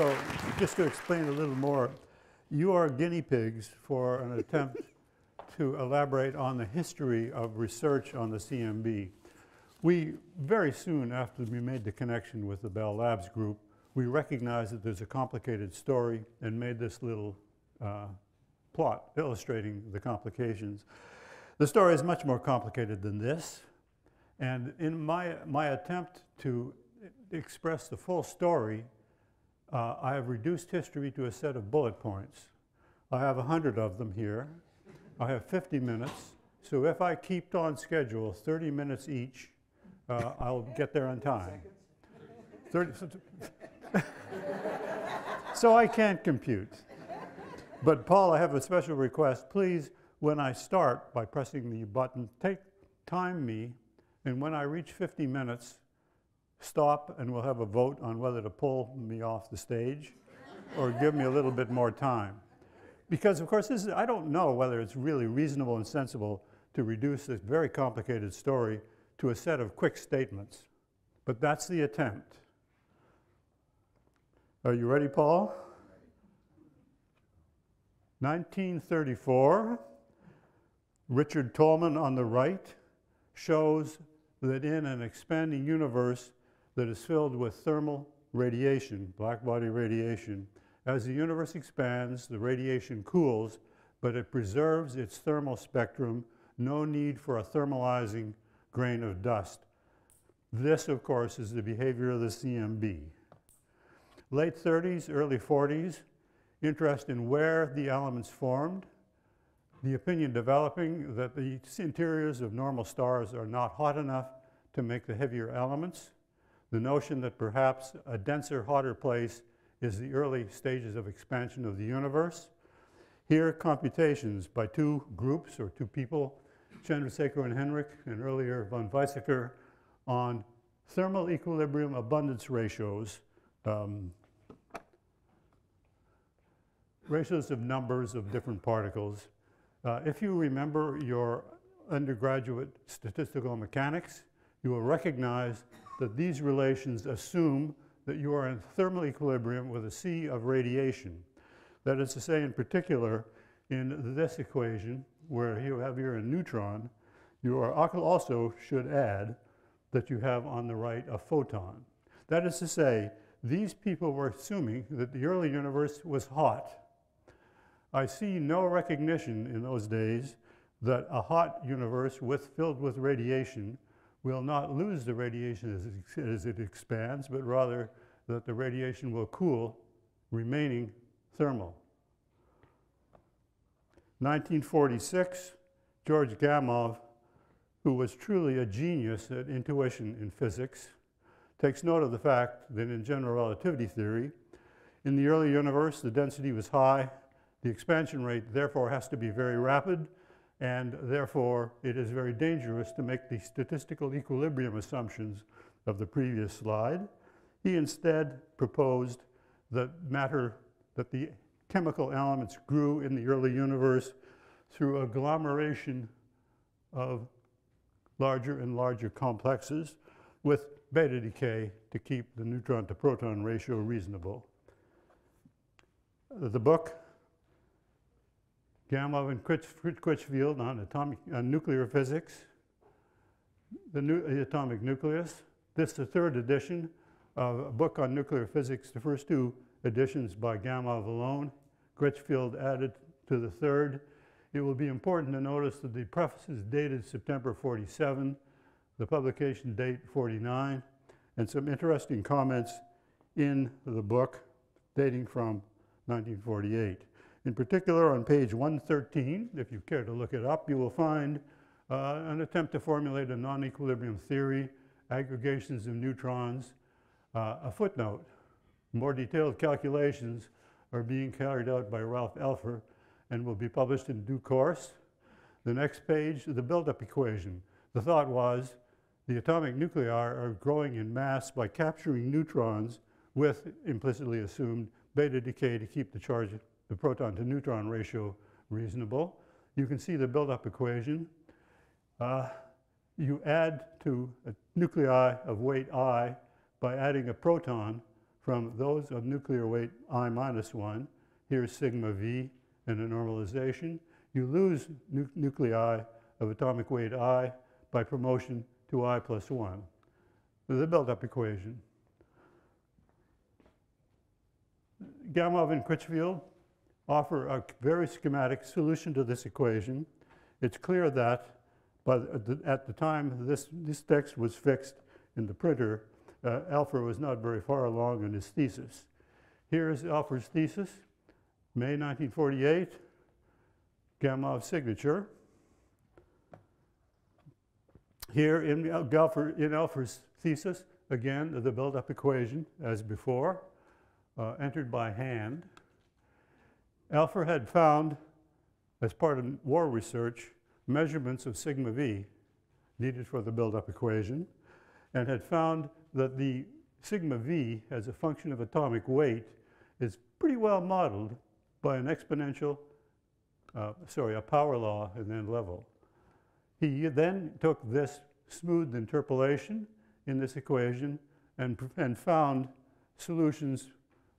So just to explain a little more, you are guinea pigs for an attempt to elaborate on the history of research on the CMB. We, very soon after we made the connection with the Bell Labs group, we recognized that there's a complicated story and made this little plot illustrating the complications. The story is much more complicated than this. And in my attempt to express the full story, I have reduced history to a set of bullet points. I have 100 of them here. I have 50 minutes. So if I keep on schedule, 30 minutes each, I'll get there on time. 30, so I can't compute. But Paul, I have a special request. Please, when I start by pressing the button, time me, and when I reach 50 minutes, stop and we'll have a vote on whether to pull me off the stage or give me a little bit more time. Because of course, I don't know whether it's really reasonable and sensible to reduce this very complicated story to a set of quick statements. But that's the attempt. Are you ready, Paul? 1934, Richard Tolman on the right shows that in an expanding universe that is filled with thermal radiation, blackbody radiation, as the universe expands, the radiation cools, but it preserves its thermal spectrum, no need for a thermalizing grain of dust. This, of course, is the behavior of the CMB. Late 30s, early 40s, interest in where the elements formed, the opinion developing that the interiors of normal stars are not hot enough to make the heavier elements, the notion that perhaps a denser, hotter place is the early stages of expansion of the universe. Here, computations by two groups or two people, Chandrasekhar and Henrik, and earlier von Weizsäcker, on thermal equilibrium abundance ratios, ratios of numbers of different particles. If you remember your undergraduate statistical mechanics, you will recognize that these relations assume that you are in thermal equilibrium with a sea of radiation. That is to say, in particular, in this equation, where you have here a neutron, you are also should add that you have on the right a photon. That is to say, these people were assuming that the early universe was hot. I see no recognition in those days that a hot universe filled with radiation will not lose the radiation as it expands, but rather that the radiation will cool, remaining thermal. 1946, George Gamow, who was truly a genius at intuition in physics, takes note of the fact that in general relativity theory, in the early universe, the density was high, the expansion rate therefore has to be very rapid, and therefore it is very dangerous to make the statistical equilibrium assumptions of the previous slide. He instead proposed that the chemical elements grew in the early universe through agglomeration of larger and larger complexes with beta decay to keep the neutron to proton ratio reasonable. The book, Gamow and Critchfield on nuclear physics, the atomic nucleus. This is the third edition of a book on nuclear physics. The first two editions by Gamow alone. Critchfield added to the third. It will be important to notice that the preface is dated September 47, the publication date 49, and some interesting comments in the book dating from 1948. In particular, on page 113, if you care to look it up, you will find an attempt to formulate a non-equilibrium theory, aggregations of neutrons, a footnote. More detailed calculations are being carried out by Ralph Elfer and will be published in due course. The next page, the buildup equation. The thought was the atomic nuclei are growing in mass by capturing neutrons with implicitly assumed beta decay to keep the proton to neutron ratio reasonable. You can see the buildup equation. You add to a nuclei of weight I by adding a proton from those of nuclear weight I minus 1. Here's sigma v and a normalization. You lose nuclei of atomic weight I by promotion to I plus 1. The buildup equation. Gamow and Critchfield offer a very schematic solution to this equation. It's clear that at the time this text was fixed in the printer, Alpher was not very far along in his thesis. Here is Alpher's thesis, May 1948, Gamow's signature. Here in Alpher's thesis, again, the buildup equation as before, entered by hand. Alpher had found, as part of war research, measurements of sigma v needed for the buildup equation, and had found that the sigma v as a function of atomic weight is pretty well modeled by an exponential, a power law and then level. He then took this smoothed interpolation in this equation and found solutions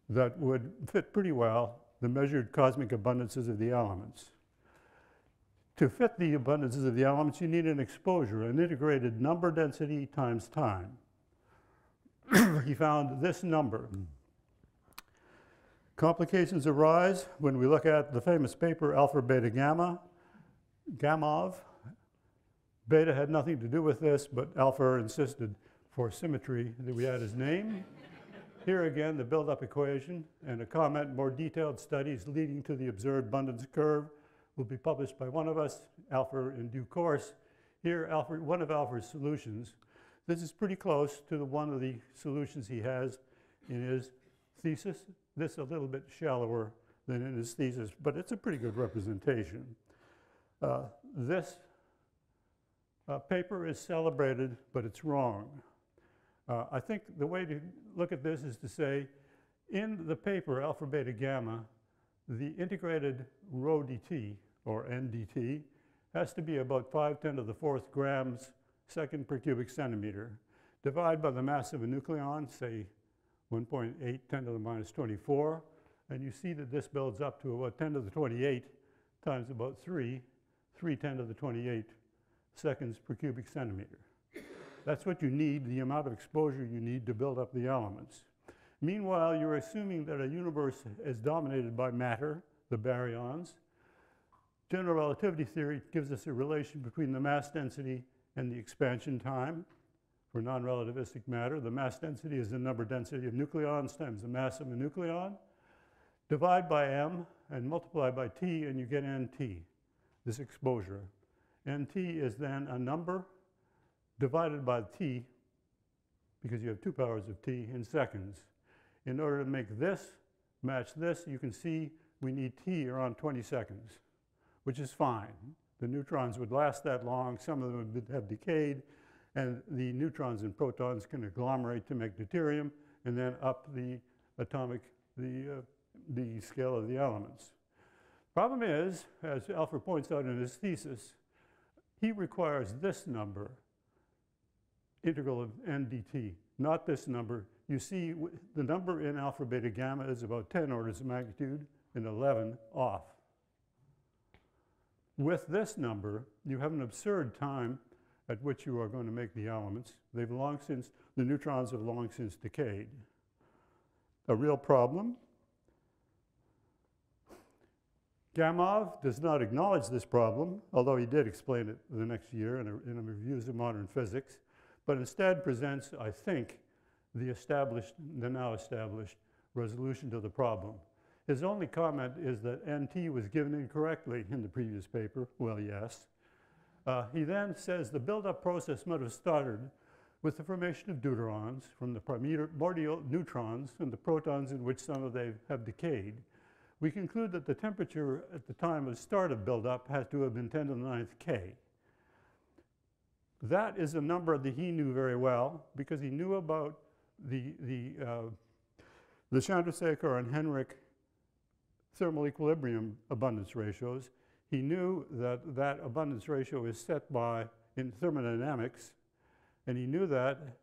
that would fit pretty well the measured cosmic abundances of the elements. To fit the abundances of the elements, you need an exposure, an integrated number density times time. He found this number. Complications arise when we look at the famous paper Alpha Beta Gamma, Gamow. Beta had nothing to do with this, but Alpha insisted for symmetry that we add his name. Here again, the buildup equation and a comment, more detailed studies leading to the observed abundance curve will be published by one of us, Alpha, in due course. Here, one of Alpha's solutions. This is pretty close to one of the solutions he has in his thesis. This a little bit shallower than in his thesis, but it's a pretty good representation. This paper is celebrated, but it's wrong. I think the way to look at this is to say, in the paper, Alpha Beta Gamma, the integrated rho dt, or ndt, has to be about 5/10 to the 4th grams second per cubic centimeter. Divide by the mass of a nucleon, say 1.8 10 to the minus 24, and you see that this builds up to about 10 to the 28 times about 3 10 to the 28 seconds per cubic centimeter. That's what you need, the amount of exposure you need to build up the elements. Meanwhile, you're assuming that a universe is dominated by matter, the baryons. General relativity theory gives us a relation between the mass density and the expansion time for non-relativistic matter. The mass density is the number density of nucleons times the mass of a nucleon. Divide by m and multiply by t, and you get nt, this exposure. Nt is then a number divided by t, because you have 2 powers of t, in seconds. In order to make this match this, you can see we need t around 20 seconds, which is fine. The neutrons would last that long. Some of them would have decayed, and the neutrons and protons can agglomerate to make deuterium, and then up the atomic, the scale of the elements. Problem is, as Alpha points out in his thesis, he requires this number, integral of n dt, not this number. You see the number in Alpha Beta Gamma is about 10 orders of magnitude and 11 off. With this number, you have an absurd time at which you are going to make the elements. The neutrons have long since decayed. A real problem. Gamow does not acknowledge this problem, although he did explain it the next year in a Reviews of Modern Physics, but instead presents, I think, the now established resolution to the problem. His only comment is that NT was given incorrectly in the previous paper. Well, yes. He then says the buildup process might have started with the formation of deuterons from the primordial neutrons and the protons in which some of them have decayed. We conclude that the temperature at the time of start of buildup has to have been 10 to the 9th K. That is a number that he knew very well because he knew about the Chandrasekhar and Henrik thermal equilibrium abundance ratios. He knew that that abundance ratio is set by in thermodynamics, and he knew that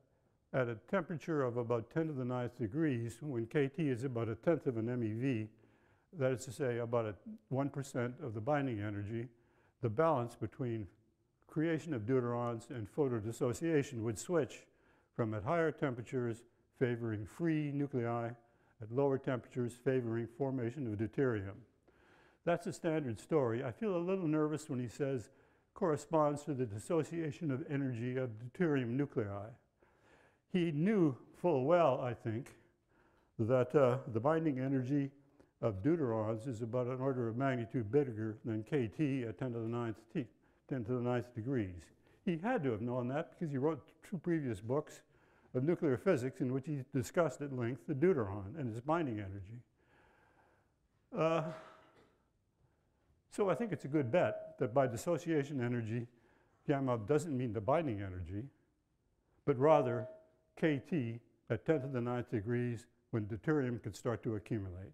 at a temperature of about 10 to the 9th degrees, when KT is about 1/10 of an MeV, that is to say about 1% of the binding energy, the balance between creation of deuterons and photodissociation would switch from at higher temperatures favoring free nuclei, at lower temperatures favoring formation of deuterium. That's a standard story. I feel a little nervous when he says corresponds to the dissociation of energy of deuterium nuclei. He knew full well, I think, that the binding energy of deuterons is about an order of magnitude bigger than KT at 10 to the 9th degrees. He had to have known that because he wrote 2 previous books of nuclear physics in which he discussed at length the deuteron and its binding energy. So I think it's a good bet that by dissociation energy, gamma doesn't mean the binding energy, but rather KT at 10 to the 9th degrees when deuterium could start to accumulate.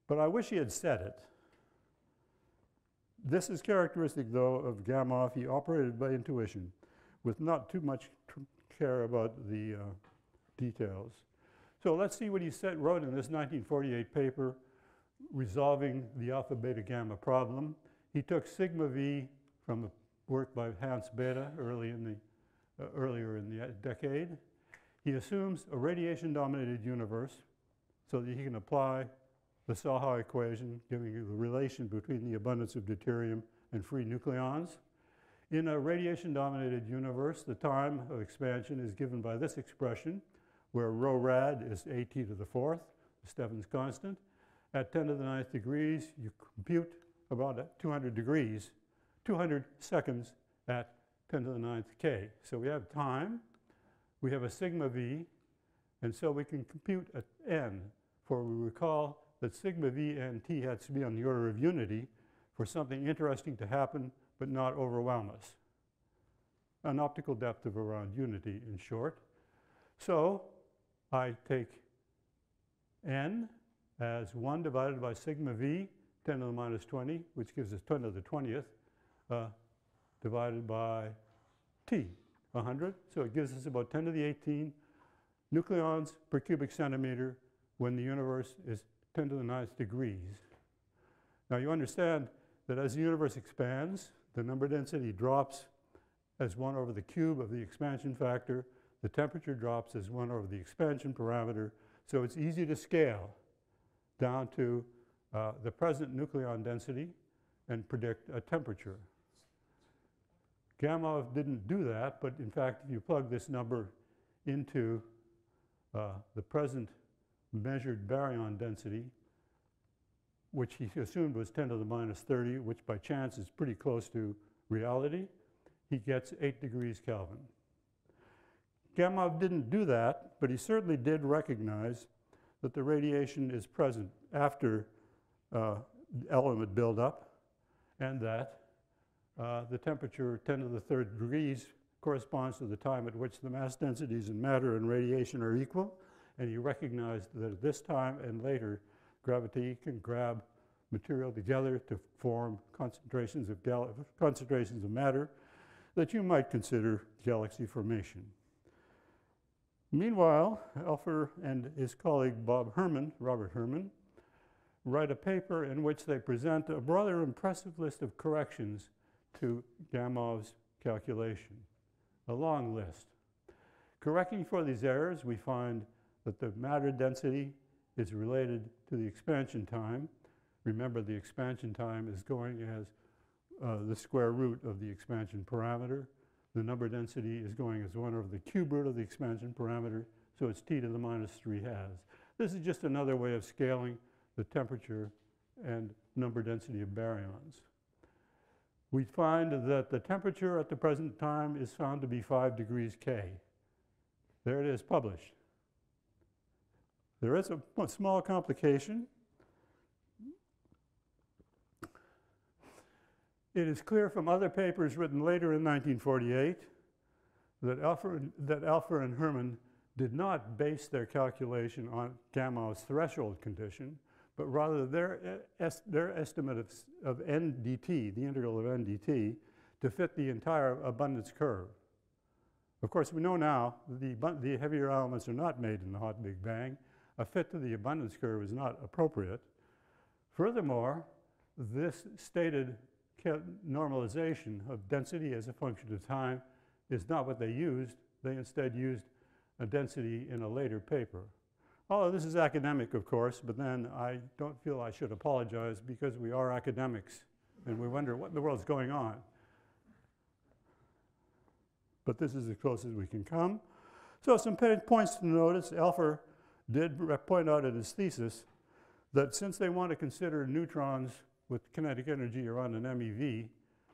But I wish he had said it. This is characteristic, though, of Gamow. He operated by intuition with not too much care about the details. So let's see what he wrote in this 1948 paper resolving the alpha beta gamma problem. He took sigma v from a work by Hans Bethe earlier in the decade. He assumes a radiation-dominated universe so that he can apply the Saha equation, giving you the relation between the abundance of deuterium and free nucleons. In a radiation-dominated universe, the time of expansion is given by this expression, where rho rad is AT to the 4th, the Stefan's constant. At 10 to the 9th degrees, you compute about 200 degrees, 200 seconds at 10 to the 9th K. So we have time, we have a sigma v, and so we can compute at n, for we recall that sigma v and t has to be on the order of unity for something interesting to happen but not overwhelm us. An optical depth of around unity, in short. So I take n as 1 divided by sigma v, 10 to the minus 20, which gives us 10 to the 20th, divided by t, 100. So it gives us about 10 to the 18 nucleons per cubic centimeter when the universe is 10 to the 9th degrees. Now you understand that as the universe expands, the number density drops as 1 over the cube of the expansion factor. The temperature drops as 1 over the expansion parameter. So it's easy to scale down to the present nucleon density and predict a temperature. Gamow didn't do that, but in fact, if you plug this number into the present measured baryon density, which he assumed was 10 to the minus 30, which by chance is pretty close to reality, he gets 8 degrees Kelvin. Gamow didn't do that, but he certainly did recognize that the radiation is present after element buildup, and that the temperature 10 to the 3rd degrees corresponds to the time at which the mass densities in matter and radiation are equal. And he recognized that at this time and later, gravity can grab material together to form concentrations of matter that you might consider galaxy formation. Meanwhile, Elfer and his colleague Robert Herman, write a paper in which they present a rather impressive list of corrections to Gamow's calculation, a long list. Correcting for these errors, we find that the matter density is related to the expansion time. Remember, the expansion time is going as the square root of the expansion parameter. The number density is going as 1 over the cube root of the expansion parameter, so it's t to the minus 3 halves. This is just another way of scaling the temperature and number density of baryons. We find that the temperature at the present time is found to be 5 degrees K. There it is, published. There is a small complication. It is clear from other papers written later in 1948 that Elfer and Herman did not base their calculation on Gamow's threshold condition, but rather their estimate of n dt, the integral of n dt, to fit the entire abundance curve. Of course, we know now that the heavier elements are not made in the hot Big Bang. A fit to the abundance curve is not appropriate. Furthermore, this stated normalization of density as a function of time is not what they used. They instead used a density in a later paper. Although this is academic, of course, but then I don't feel I should apologize because we are academics and we wonder what in the world's going on. But this is as close as we can come. So some points to notice. Alpher did point out in his thesis that since they want to consider neutrons with kinetic energy around an MeV,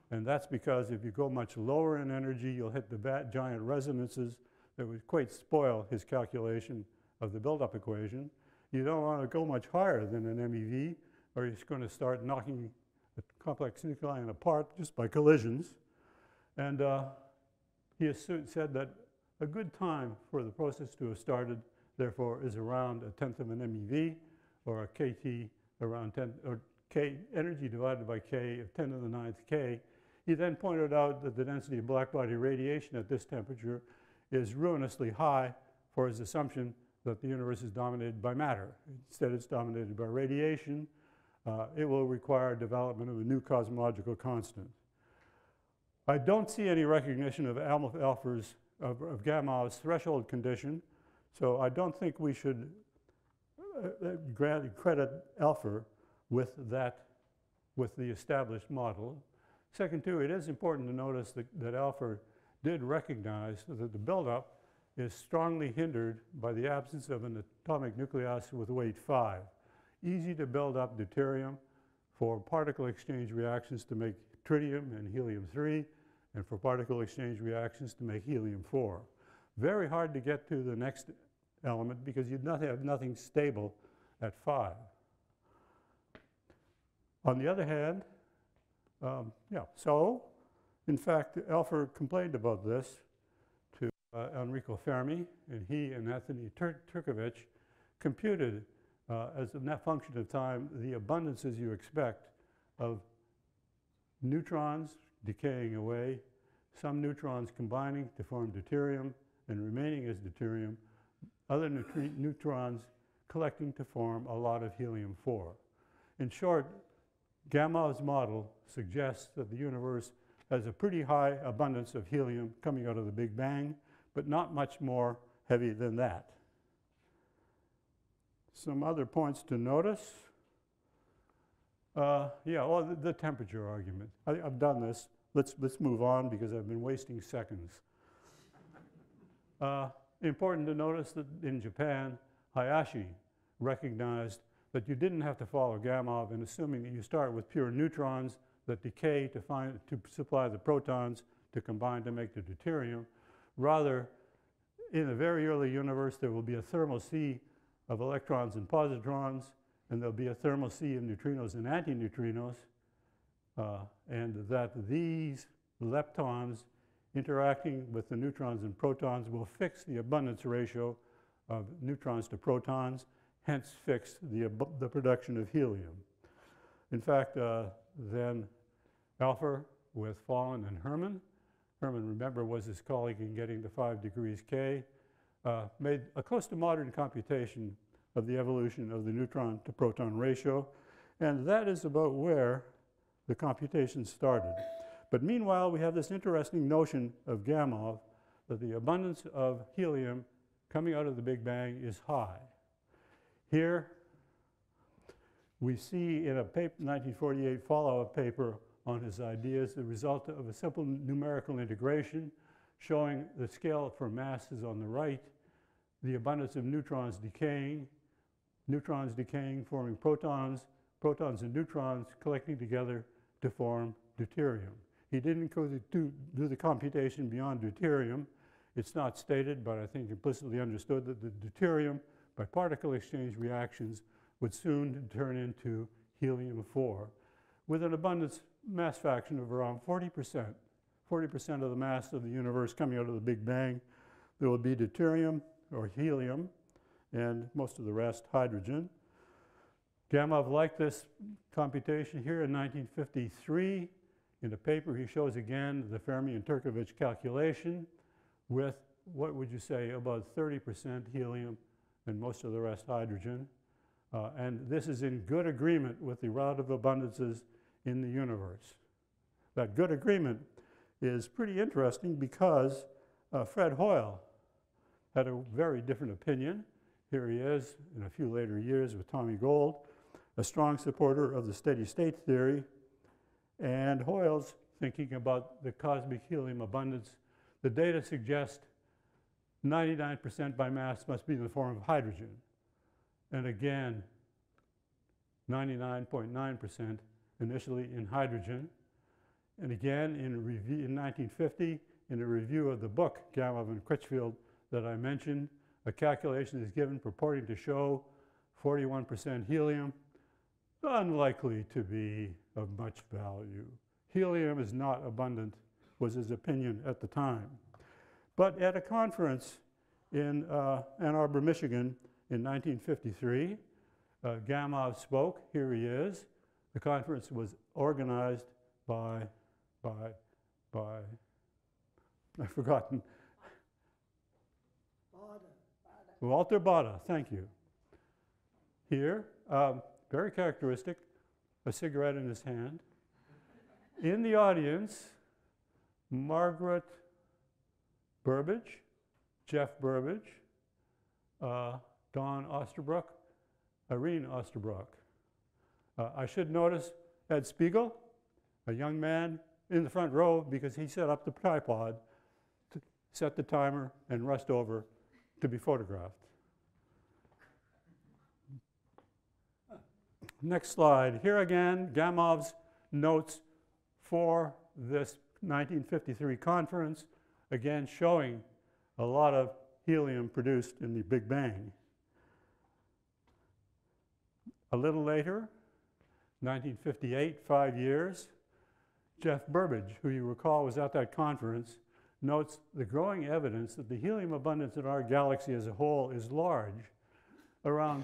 and that's because if you go much lower in energy, you'll hit the giant resonances that would quite spoil his calculation of the buildup equation. You don't want to go much higher than an MeV, or you're going to start knocking the complex nuclei apart just by collisions. And he said that a good time for the process to have started, therefore, is around 1/10 of an MeV, or a kT around 10, or K, energy divided by K of 10 to the 9th K. He then pointed out that the density of blackbody radiation at this temperature is ruinously high for his assumption that the universe is dominated by matter. Instead, it's dominated by radiation. It will require development of a new cosmological constant. I don't see any recognition of Alpher's, of Gamov's threshold condition, so I don't think we should credit Alpher with that, with the established model. Second, too, it is important to notice that Alpher did recognize that the buildup is strongly hindered by the absence of an atomic nucleus with weight 5. Easy to build up deuterium for particle exchange reactions to make tritium and helium-3, and for particle exchange reactions to make helium-4. Very hard to get to the next element because you'd not have nothing stable at 5. On the other hand, so in fact, Alpher complained about this to Enrico Fermi, and he and Anthony Turkovich computed as a net function of time the abundances you expect of neutrons decaying away, some neutrons combining to form deuterium and remaining as deuterium, other neutrons collecting to form a lot of helium-4. In short, Gamov's model suggests that the universe has a pretty high abundance of helium coming out of the Big Bang, but not much more heavy than that. Some other points to notice. The temperature argument. I've done this. Let's move on because I've been wasting seconds. Important to notice that in Japan, Hayashi recognized that you didn't have to follow Gamov in assuming that you start with pure neutrons that decay to supply the protons to combine to make the deuterium. Rather, in a very early universe, there will be a thermal sea of electrons and positrons, and there'll be a thermal sea of neutrinos and antineutrinos, and that these leptons interacting with the neutrons and protons will fix the abundance ratio of neutrons to protons, hence fix the production of helium. In fact, then Alpher with Fallen and Herman, remember, was his colleague in getting to 5 degrees K, made a close to modern computation of the evolution of the neutron to proton ratio, and that is about where the computation started. But meanwhile, we have this interesting notion of Gamov that the abundance of helium coming out of the Big Bang is high. Here we see in a 1948 follow-up paper on his ideas the result of a simple numerical integration showing the scale for masses on the right, the abundance of neutrons decaying forming protons, protons and neutrons collecting together to form deuterium. He didn't go to do the computation beyond deuterium. It's not stated, but I think implicitly understood that the deuterium by particle exchange reactions would soon turn into helium-4 with an abundance mass fraction of around 40%. 40% of the mass of the universe coming out of the Big Bang. There will be deuterium or helium and most of the rest hydrogen. Gamov liked this computation here in 1953. In a paper he shows again the Fermi and Turkovich calculation with, what would you say, about 30% helium and most of the rest hydrogen. And this is in good agreement with the relative abundances in the universe. That good agreement is pretty interesting because Fred Hoyle had a very different opinion. Here he is in a few later years with Tommy Gold, a strong supporter of the steady state theory, and Hoyle's thinking about the cosmic helium abundance. The data suggest 99% by mass must be in the form of hydrogen. And again, 99.9% initially in hydrogen. And again, in 1950, in a review of the book, Gamow and Critchfield, that I mentioned, a calculation is given purporting to show 41% helium, unlikely to be of much value. Helium is not abundant, was his opinion at the time. But at a conference in Ann Arbor, Michigan in 1953, Gamow spoke. Here he is. The conference was organized by I've forgotten. Walter Baade, thank you. Here, very characteristic, a cigarette in his hand. In the audience, Margaret Burbage, Jeff Burbage, Dawn Oesterbroek, Irene Oesterbroek. I should notice Ed Spiegel, a young man in the front row because he set up the tripod to set the timer and rushed over to be photographed. Next slide. Here again, Gamow's notes for this 1953 conference, again showing a lot of helium produced in the Big Bang. A little later, 1958, 5 years, Jeff Burbage, who you recall was at that conference, notes the growing evidence that the helium abundance in our galaxy as a whole is large, around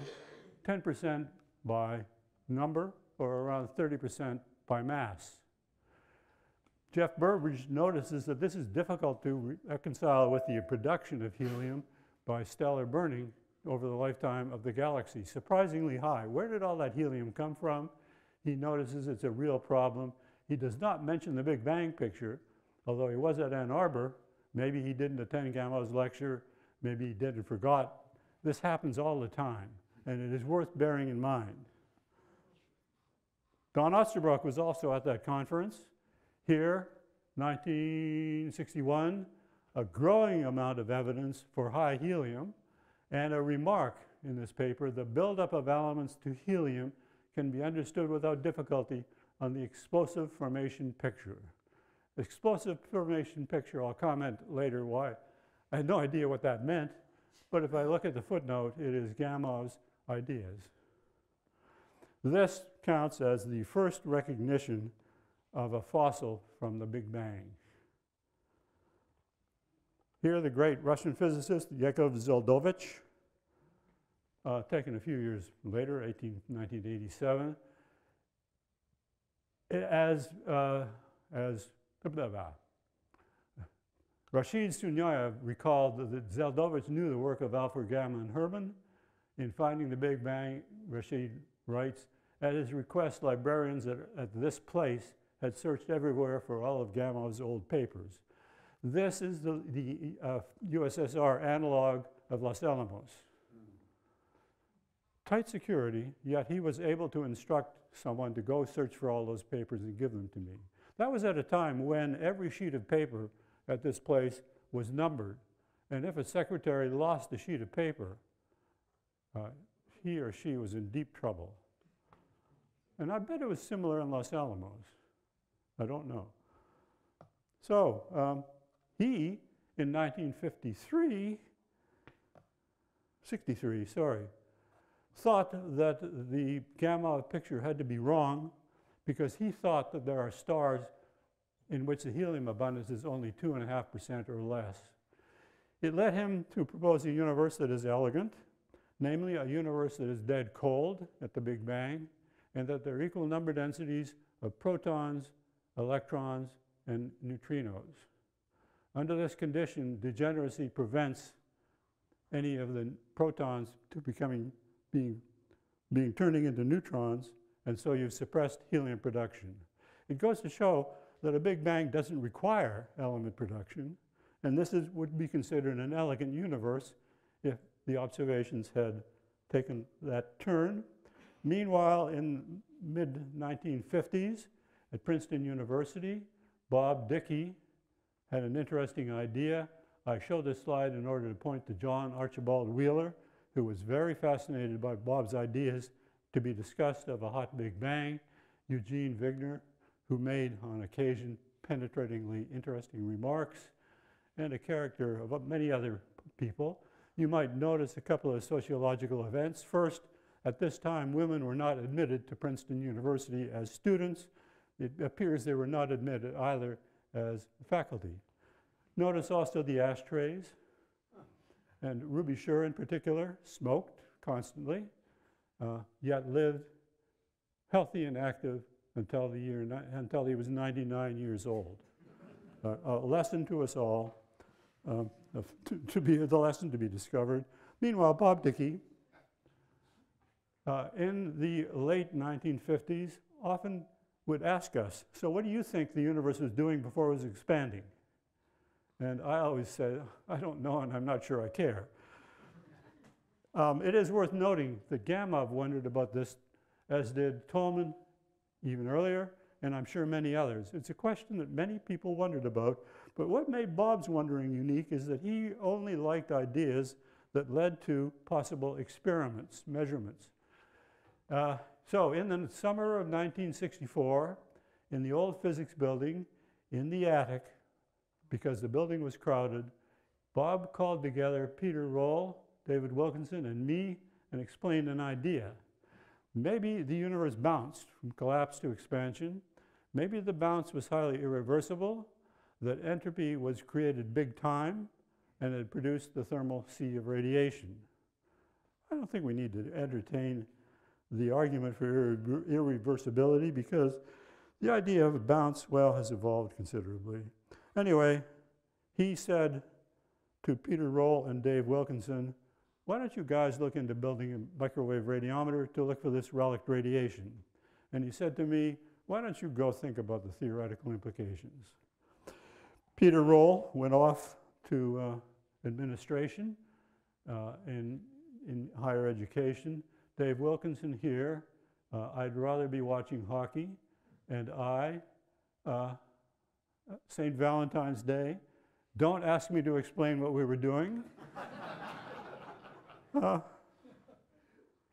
10% by number or around 30% by mass. Jeff Burbage notices that this is difficult to reconcile with the production of helium by stellar burning over the lifetime of the galaxy, surprisingly high. Where did all that helium come from? He notices it's a real problem. He does not mention the Big Bang picture, although he was at Ann Arbor. Maybe he didn't attend Gamow's lecture. Maybe he did and forgot. This happens all the time, and it is worth bearing in mind. Dawn Oesterbroek was also at that conference. Here, 1961, a growing amount of evidence for high helium, and a remark in this paper: the buildup of elements to helium can be understood without difficulty on the explosive formation picture. Explosive formation picture, I'll comment later why. I had no idea what that meant, but if I look at the footnote, it is Gamow's ideas. This counts as the first recognition of a fossil from the Big Bang. Here, the great Russian physicist Yakov Zeldovich, taken a few years later, 1987, as Rashid Sunyaev recalled that Zeldovich knew the work of Alfred Herman Herman. In finding the Big Bang, Rashid writes, at his request, librarians at this place had searched everywhere for all of Gamow's old papers. This is the USSR analog of Los Alamos. Tight security, yet he was able to instruct someone to go search for all those papers and give them to me. That was at a time when every sheet of paper at this place was numbered. And if a secretary lost a sheet of paper, he or she was in deep trouble. And I bet it was similar in Los Alamos. I don't know. So he, in 1963, thought that the Gamow picture had to be wrong because he thought that there are stars in which the helium abundance is only 2.5% or less. It led him to propose a universe that is elegant, namely a universe that is dead cold at the Big Bang, and that there are equal number densities of protons, electrons, and neutrinos. Under this condition, degeneracy prevents any of the protons to being turning into neutrons, and so you've suppressed helium production. It goes to show that a Big Bang doesn't require element production, and this would be considered an elegant universe if the observations had taken that turn. Meanwhile, in mid-1950s, at Princeton University, Bob Dicke had an interesting idea. I show this slide in order to point to John Archibald Wheeler, who was very fascinated by Bob's ideas to be discussed of a hot Big Bang. Eugene Wegener, who made, on occasion, penetratingly interesting remarks, and a character of many other people. You might notice a couple of sociological events. First, at this time, women were not admitted to Princeton University as students. It appears they were not admitted either as faculty. Notice also the ashtrays. And Ruby Shure, in particular, smoked constantly, yet lived healthy and active until he was 99 years old. A lesson to us all, the lesson to be discovered. Meanwhile, Bob Dicke, in the late 1950s, often would ask us, so what do you think the universe was doing before it was expanding? And I always said, I don't know, and I'm not sure I care. It is worth noting that Gamow wondered about this, as did Tolman even earlier, and I'm sure many others. It's a question that many people wondered about, but what made Bob's wondering unique is that he only liked ideas that led to possible experiments, measurements. So in the summer of 1964, in the old physics building, in the attic, because the building was crowded, Bob called together Peter Roll, David Wilkinson, and me and explained an idea. Maybe the universe bounced from collapse to expansion. Maybe the bounce was highly irreversible, that entropy was created big time, and it produced the thermal sea of radiation. I don't think we need to entertain the argument for irreversibility because the idea of a bounce, well, has evolved considerably. Anyway, he said to Peter Roll and Dave Wilkinson, why don't you guys look into building a microwave radiometer to look for this relic radiation? And he said to me, why don't you go think about the theoretical implications? Peter Roll went off to administration in higher education. Dave Wilkinson here, I'd rather be watching hockey, and St. Valentine's Day, don't ask me to explain what we were doing.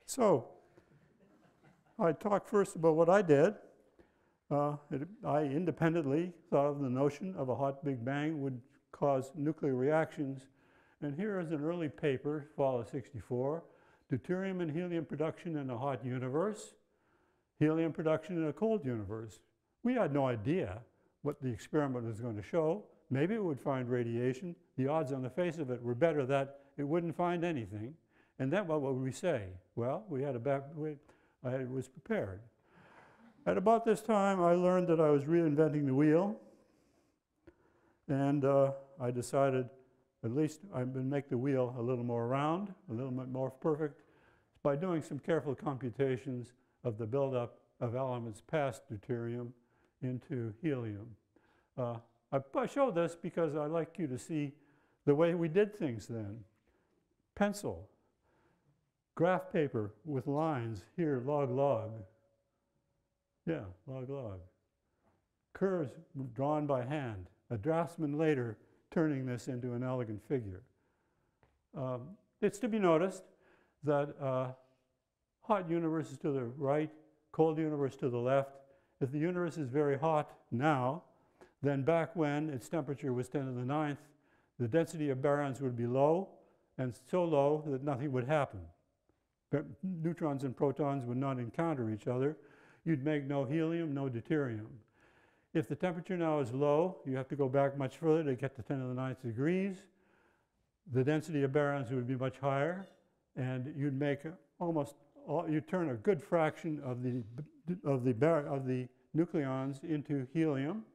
So I talk first about what I did. I independently thought of the notion of a hot Big Bang would cause nuclear reactions. And here is an early paper, fall of '64, deuterium and helium production in a hot universe, helium production in a cold universe. We had no idea what the experiment was going to show. Maybe it would find radiation. The odds on the face of it were better that it wouldn't find anything. And then what would we say? Well, I was prepared. At about this time, I learned that I was reinventing the wheel. And I decided at least I would make the wheel a little more round, a little bit more perfect, by doing some careful computations of the buildup of elements past deuterium into helium. I show this because I like you to see the way we did things then. Pencil, graph paper with lines here, log, log. Yeah, log, log. Curves drawn by hand. A draftsman later turning this into an elegant figure. It's to be noticed that hot universe is to the right, cold universe to the left. If the universe is very hot now, then back when its temperature was 10 to the 9th, the density of baryons would be low, and so low that nothing would happen. Neutrons and protons would not encounter each other. You'd make no helium, no deuterium. If the temperature now is low, you have to go back much further to get to 10 to the 9th degrees. The density of baryons would be much higher, and you'd make you'd turn a good fraction of the nucleons into helium,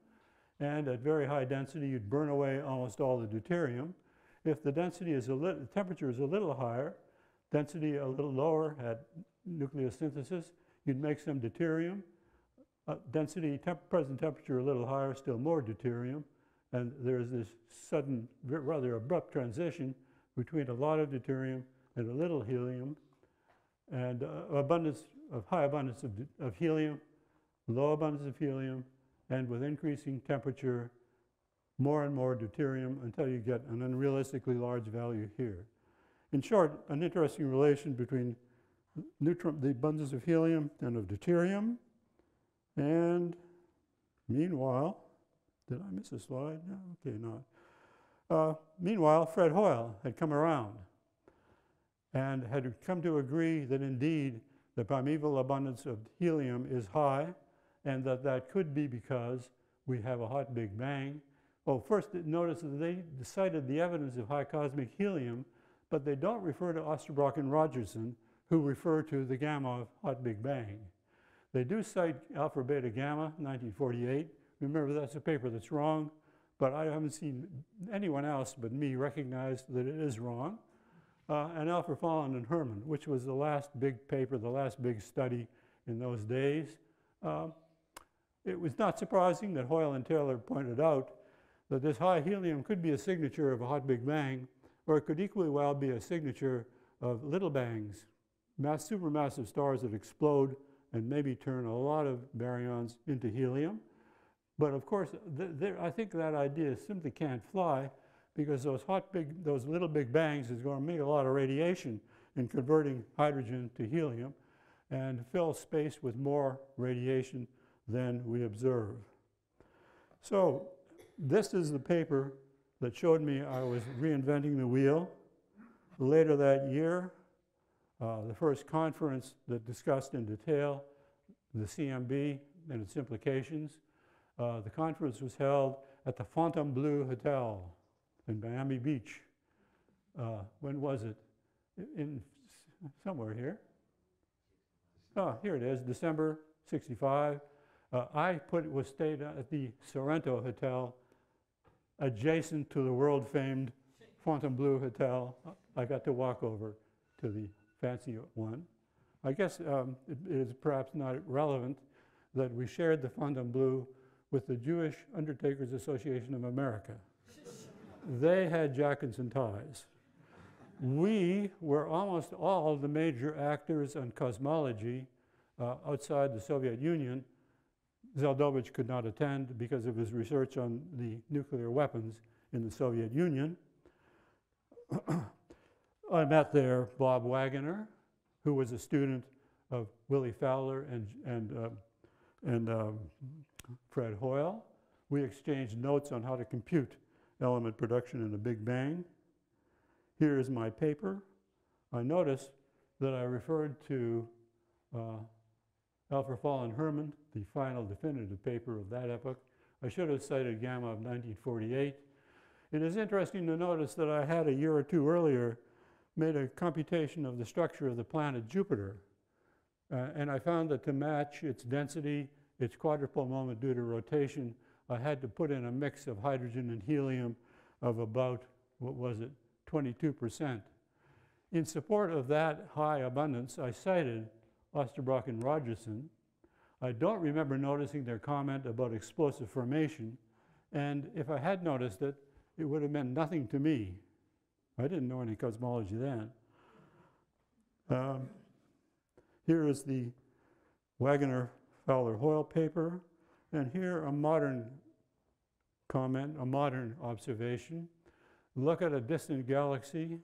and at very high density, you'd burn away almost all the deuterium. If the density is the temperature is a little higher, density a little lower at nucleosynthesis, you'd make some deuterium. Density, present temperature a little higher, still more deuterium. And there's this sudden, rather abrupt transition between a lot of deuterium and a little helium, and high abundance of helium, low abundance of helium, and with increasing temperature, more and more deuterium until you get an unrealistically large value here. In short, an interesting relation between the abundance of helium and of deuterium. And meanwhile, did I miss a slide? No, okay, not. Meanwhile, Fred Hoyle had come around and had come to agree that indeed the primeval abundance of helium is high, and that could be because we have a hot Big Bang. Well, first notice that they cited the evidence of high cosmic helium, but they don't refer to Oesterbroek and Rogerson, who refer to the gamma of hot Big Bang. They do cite alpha beta gamma, 1948. Remember, that's a paper that's wrong, but I haven't seen anyone else but me recognize that it is wrong. And alpha Fontainebleau and Herman, which was the last big paper, the last big study in those days. It was not surprising that Hoyle and Taylor pointed out that this high helium could be a signature of a hot Big Bang, or it could equally well be a signature of little bangs, supermassive stars that explode and maybe turn a lot of baryons into helium. But of course, I think that idea simply can't fly, because those little Big Bangs is going to make a lot of radiation in converting hydrogen to helium and fill space with more radiation than we observe. So this is the paper that showed me I was reinventing the wheel. Later that year, the first conference that discussed in detail the CMB and its implications. The conference was held at the Fontainebleau Hotel in Miami Beach. When was it? Somewhere here. Oh, here it is, December '65. I stayed at the Sorrento Hotel, adjacent to the world-famed Fontainebleau Hotel. I got to walk over to the fancy one. I guess it is perhaps not relevant that we shared the Fontainebleau with the Jewish Undertakers Association of America. They had jackets and ties. We were almost all the major actors on cosmology outside the Soviet Union. Zeldovich could not attend because of his research on the nuclear weapons in the Soviet Union. I met there Bob Wegener, who was a student of Willie Fowler and Fred Hoyle. We exchanged notes on how to compute element production in a Big Bang. Here is my paper. I noticed that I referred to Alfred and Herman, the final definitive paper of that epoch. I should have cited gamma of 1948. It is interesting to notice that I had a year or two earlier made a computation of the structure of the planet Jupiter. And I found that to match its density, its quadrupole moment due to rotation, I had to put in a mix of hydrogen and helium of about, 22%. In support of that high abundance, I cited Oesterbroek and Rogerson. I don't remember noticing their comment about explosive formation, and if I had noticed it, it would have meant nothing to me. I didn't know any cosmology then. Here is the Wegener-Fowler-Hoyle paper, and here a modern comment, a modern observation. Look at a distant galaxy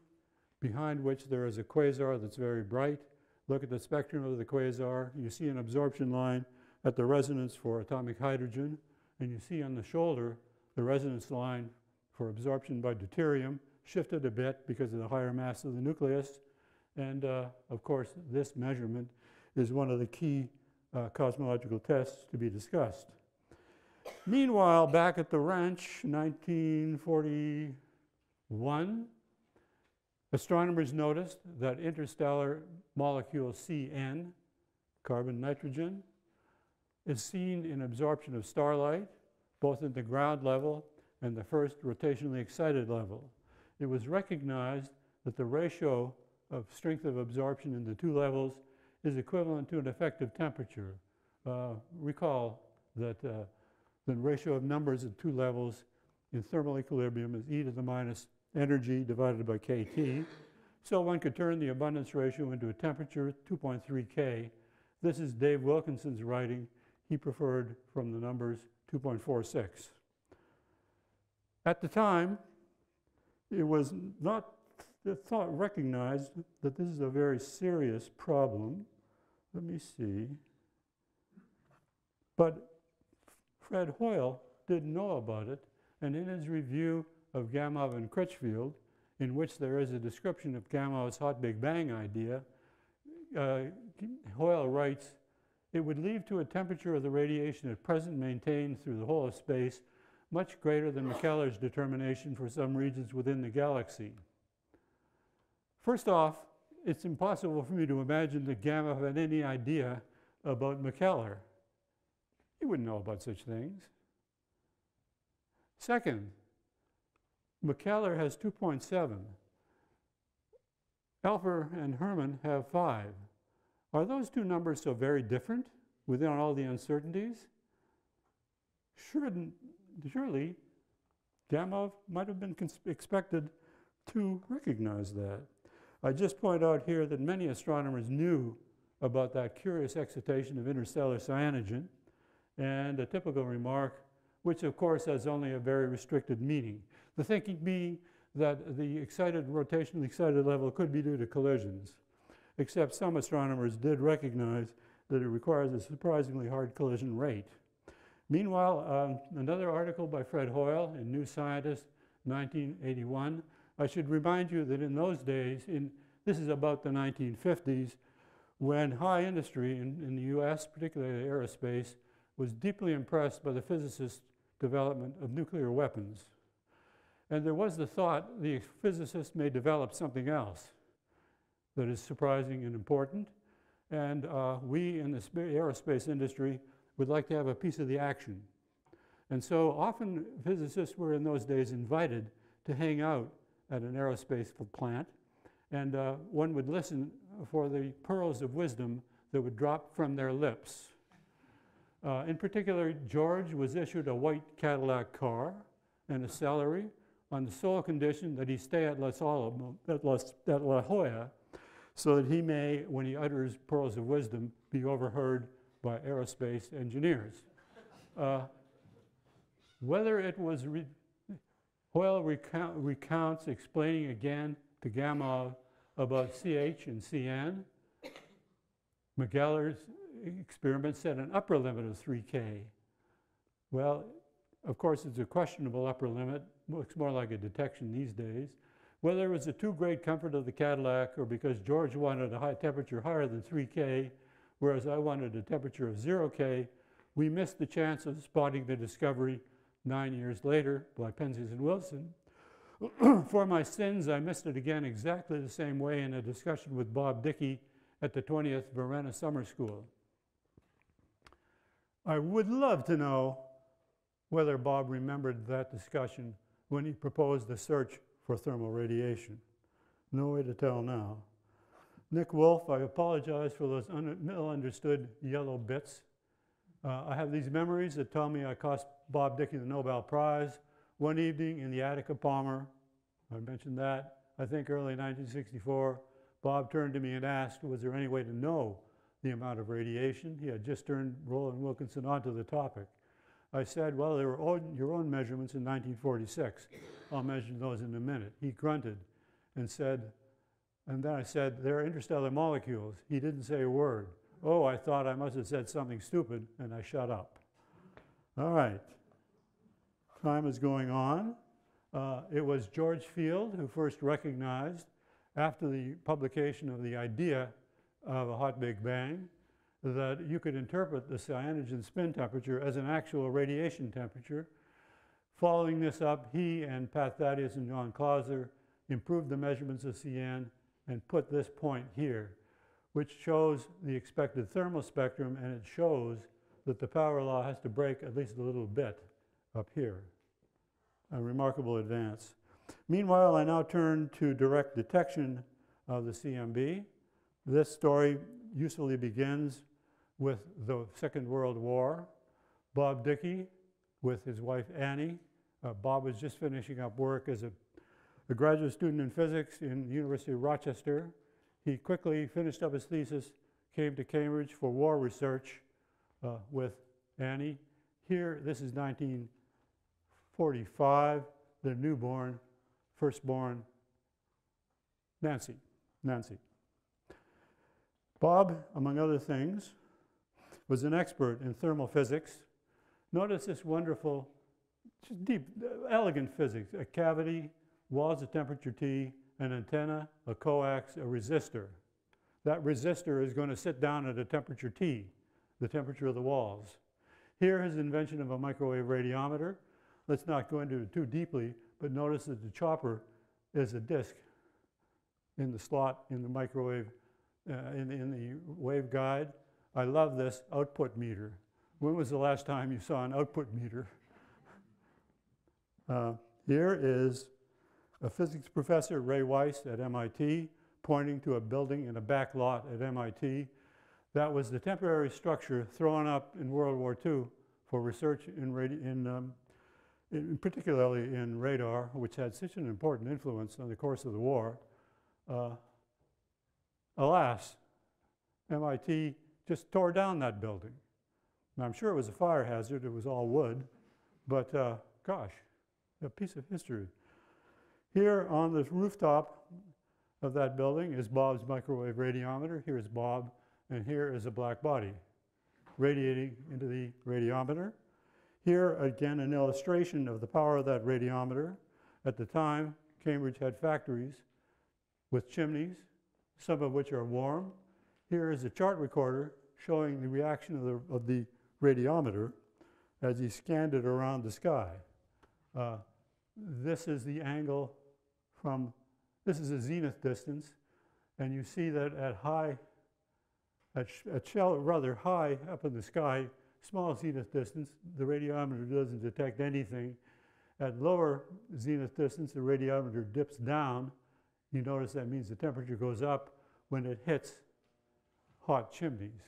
behind which there is a quasar that's very bright. Look at the spectrum of the quasar. You see an absorption line at the resonance for atomic hydrogen, and you see on the shoulder the resonance line for absorption by deuterium shifted a bit because of the higher mass of the nucleus. And of course, this measurement is one of the key cosmological tests to be discussed. Meanwhile, back at the ranch, 1941, astronomers noticed that interstellar molecule Cn, carbon nitrogen, is seen in absorption of starlight both at the ground level and the first rotationally excited level. It was recognized that the ratio of strength of absorption in the two levels is equivalent to an effective temperature. Recall that the ratio of numbers at two levels in thermal equilibrium is e to the minus energy divided by kT. So one could turn the abundance ratio into a temperature, 2.3 K. This is Dave Wilkinson's writing. He preferred from the numbers 2.46. At the time, it was not recognized that this is a very serious problem. Let me see. But Fred Hoyle did know about it, and in his review of Gamow and Critchfield, in which there is a description of Gamow's hot Big Bang idea, Hoyle writes, "It would lead to a temperature of the radiation at present maintained through the whole of space much greater than Mackellar's determination for some regions within the galaxy." First off, it's impossible for me to imagine that Gamow had any idea about Mackellar. He wouldn't know about such things. Second, Mackellar has 2.7. Alpher and Herman have 5. Are those two numbers so very different within all the uncertainties? Surely, Gamow might have been expected to recognize that. I just point out here that many astronomers knew about that curious excitation of interstellar cyanogen, and a typical remark, which of course has only a very restricted meaning. The thinking being that the rotationally excited level could be due to collisions, except some astronomers did recognize that it requires a surprisingly hard collision rate. Meanwhile, another article by Fred Hoyle in New Scientist, 1981. I should remind you that in those days, this is about the 1950s, when high industry in the US, particularly aerospace, was deeply impressed by the physicists' development of nuclear weapons. And there was the thought the physicists may develop something else that is surprising and important. And we in the aerospace industry would like to have a piece of the action. And so often physicists were in those days invited to hang out at an aerospace plant. And one would listen for the pearls of wisdom that would drop from their lips. In particular, George was issued a white Cadillac car and a salary on the sole condition that he stay at La Jolla, so that he may, when he utters pearls of wisdom, be overheard by aerospace engineers. Whether it was, Hoyle recounts explaining again to Gamow about CH and CN. Mackellar's experiment set an upper limit of 3K. Well, of course, it's a questionable upper limit. Looks more like a detection these days. Whether it was the too great comfort of the Cadillac or because George wanted a high temperature higher than 3K, whereas I wanted a temperature of 0K, we missed the chance of spotting the discovery 9 years later by Penzias and Wilson. For my sins, I missed it again exactly the same way in a discussion with Bob Dicke at the 20th Varenna Summer School. I would love to know whether Bob remembered that discussion when he proposed the search for thermal radiation. No way to tell now. Nick Wolfe, I apologize for those ill-understood yellow bits. I have these memories that tell me I cost Bob Dicke the Nobel Prize one evening in the attic of Palmer. I mentioned that, I think early 1964. Bob turned to me and asked, was there any way to know the amount of radiation? He had just turned Roland Wilkinson onto the topic. I said, well, there were your own measurements in 1946. I'll measure those in a minute. He grunted and said, and then I said, they're interstellar molecules. He didn't say a word. Oh, I thought I must have said something stupid, and I shut up. All right. Time is going on. It was George Field who first recognized, after the publication of the idea of a hot Big Bang, that you could interpret the cyanogen spin temperature as an actual radiation temperature. Following this up, he and Pat Thaddeus and John Clauser improved the measurements of CN and put this point here, which shows the expected thermal spectrum, and it shows that the power law has to break at least a little bit up here. A remarkable advance. Meanwhile, I now turn to direct detection of the CMB. This story usefully begins with the Second World War. Bob Dicke with his wife Annie. Bob was just finishing up work as a graduate student in physics in the University of Rochester. He quickly finished up his thesis, came to Cambridge for war research with Annie. Here, this is 1945, the newborn, firstborn, Nancy. Bob, among other things, was an expert in thermal physics. Notice this wonderful, just deep, elegant physics: a cavity, walls at temperature T, an antenna, a coax, a resistor. That resistor is going to sit down at a temperature T, the temperature of the walls. Here, his invention of a microwave radiometer. Let's not go into it too deeply, but notice that the chopper is a disk in the slot in the microwave, in the waveguide. I love this output meter. When was the last time you saw an output meter? Here is a physics professor, Ray Weiss, at MIT, pointing to a building in a back lot at MIT. That was the temporary structure thrown up in World War II for research particularly in radar, which had such an important influence on the course of the war. Alas, MIT just tore down that building. Now, I'm sure it was a fire hazard. It was all wood. But gosh, a piece of history. Here on the rooftop of that building is Bob's microwave radiometer. Here's Bob, and here is a black body radiating into the radiometer. Here, again, an illustration of the power of that radiometer. At the time, Cambridge had factories with chimneys, some of which are warm. Here is a chart recorder showing the reaction of the radiometer as he scanned it around the sky. This is the angle from, this is a zenith distance, and you see that rather high up in the sky, small zenith distance, the radiometer doesn't detect anything. At lower zenith distance, the radiometer dips down. You notice that means the temperature goes up when it hits hot chimneys.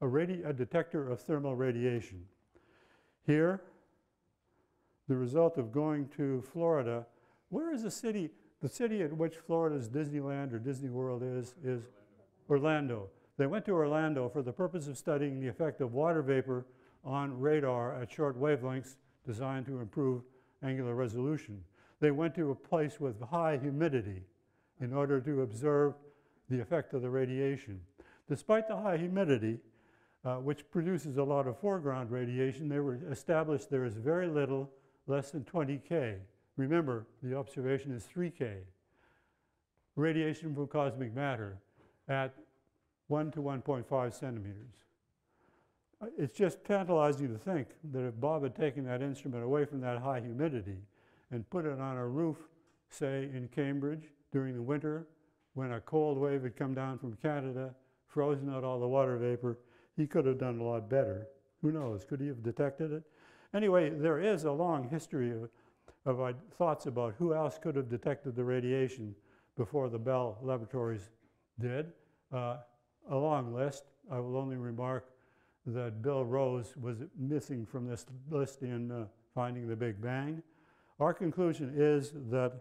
A detector of thermal radiation. Here, the result of going to Florida. Where is the city? The city at which Florida's Disneyland or Disney World is Orlando. They went to Orlando for the purpose of studying the effect of water vapor on radar at short wavelengths designed to improve angular resolution. They went to a place with high humidity in order to observe the effect of the radiation. Despite the high humidity, which produces a lot of foreground radiation, they were established there is very little, less than 20 K. Remember, the observation is 3 K. Radiation from cosmic matter at 1 to 1.5 centimeters. It's just tantalizing to think that if Bob had taken that instrument away from that high humidity and put it on a roof, say in Cambridge during the winter, when a cold wave had come down from Canada, frozen out all the water vapor, he could have done a lot better. Who knows? Could he have detected it? Anyway, there is a long history of thoughts about who else could have detected the radiation before the Bell laboratories did. A long list. I will only remark that Bill Rose was missing from this list in finding the Big Bang. Our conclusion is that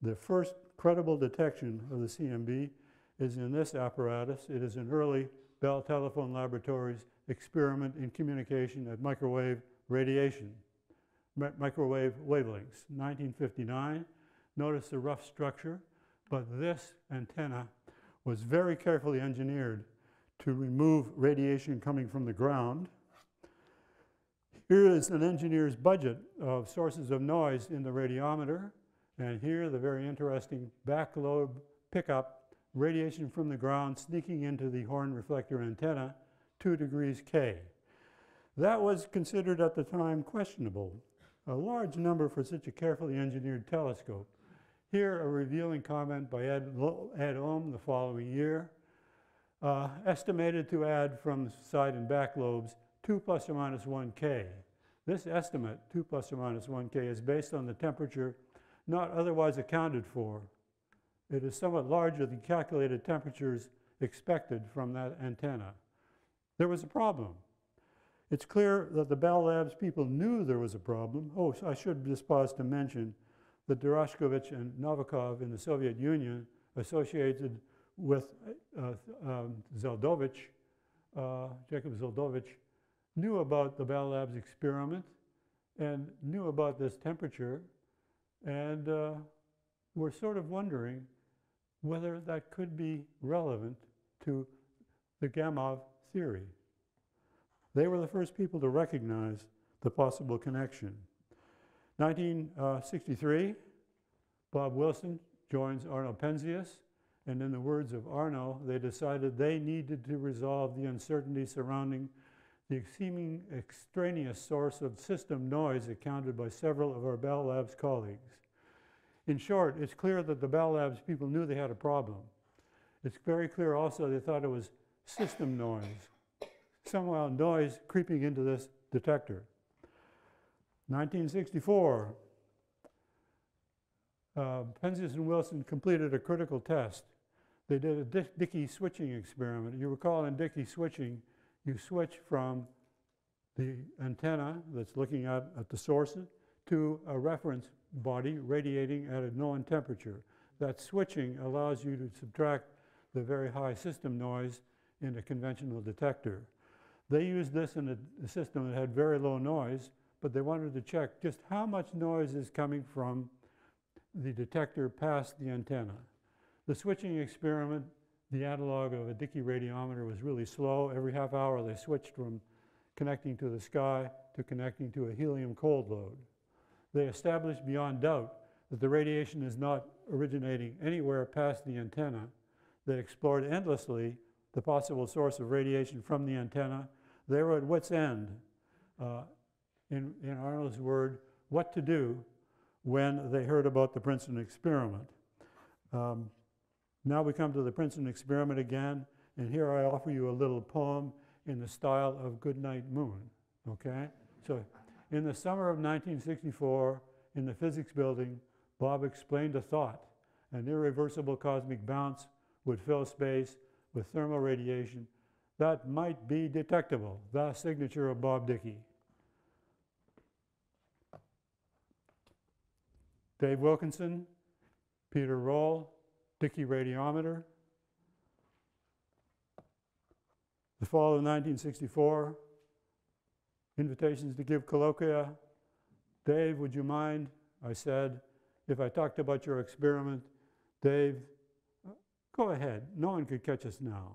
the first credible detection of the CMB is in this apparatus. It is an early Bell Telephone Laboratories experiment in communication at microwave radiation, microwave wavelengths, 1959. Notice the rough structure, but this antenna was very carefully engineered to remove radiation coming from the ground. Here is an engineer's budget of sources of noise in the radiometer, and here the very interesting back lobe pickup, radiation from the ground sneaking into the horn reflector antenna, 2 degrees K. That was considered at the time questionable, a large number for such a carefully engineered telescope. Here, a revealing comment by Ed Ohm the following year, estimated to add from side and back lobes 2 ± 1 K. This estimate, 2 plus or minus 1K, is based on the temperature not otherwise accounted for. It is somewhat larger than calculated temperatures expected from that antenna. There was a problem. It's clear that the Bell Labs people knew there was a problem. Oh, so I should just pause to mention that Dorashkovich and Novikov in the Soviet Union, associated with Zeldovich, Jacob Zeldovich, knew about the Bell Labs experiment and knew about this temperature, and were sort of wondering whether that could be relevant to the Gamow theory. They were the first people to recognize the possible connection. 1963, Bob Wilson joins Arno Penzias, and in the words of Arno, they decided they needed to resolve the uncertainty surrounding the seeming extraneous source of system noise accounted by several of our Bell Labs colleagues. In short, it's clear that the Bell Labs people knew they had a problem. It's very clear also they thought it was system noise, somehow noise creeping into this detector. 1964, Penzias and Wilson completed a critical test. They did a Dicke switching experiment. You recall in Dicke switching, you switch from the antenna that's looking at the source to a reference body radiating at a known temperature. That switching allows you to subtract the very high system noise in a conventional detector. They used this in a system that had very low noise, but they wanted to check just how much noise is coming from the detector past the antenna. The switching experiment, the analog of a Dicke radiometer, was really slow. Every half hour they switched from connecting to the sky to connecting to a helium cold load. They established beyond doubt that the radiation is not originating anywhere past the antenna. They explored endlessly the possible source of radiation from the antenna. They were at wit's end, in Arnold's word, what to do when they heard about the Princeton experiment. Now we come to the Princeton experiment again, and here I offer you a little poem in the style of Goodnight Moon, okay? So in the summer of 1964, in the physics building, Bob explained a thought. An irreversible cosmic bounce would fill space with thermal radiation that might be detectable, the signature of Bob Dicke. Dave Wilkinson, Peter Roll, Dicke radiometer. The fall of 1964, invitations to give colloquia. Dave, would you mind, I said, if I talked about your experiment? Dave, go ahead, no one could catch us now.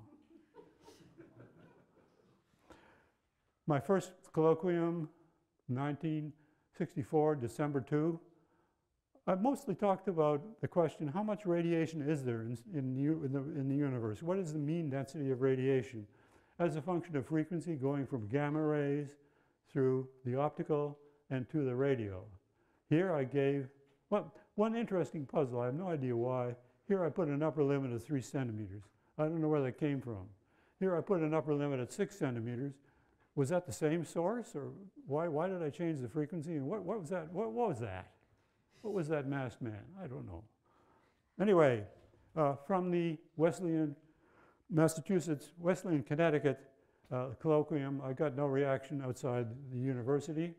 My first colloquium, 1964, December 2. I mostly talked about the question, how much radiation is there in the universe? What is the mean density of radiation as a function of frequency going from gamma rays through the optical and to the radio? Here I gave, well, one interesting puzzle, I have no idea why. Here I put an upper limit of 3 centimeters. I don't know where that came from. Here I put an upper limit at 6 centimeters. Was that the same source, or why did I change the frequency? And what was that? What was that? What was that masked man? I don't know. Anyway, from the Wesleyan, Connecticut colloquium, I got no reaction outside the university.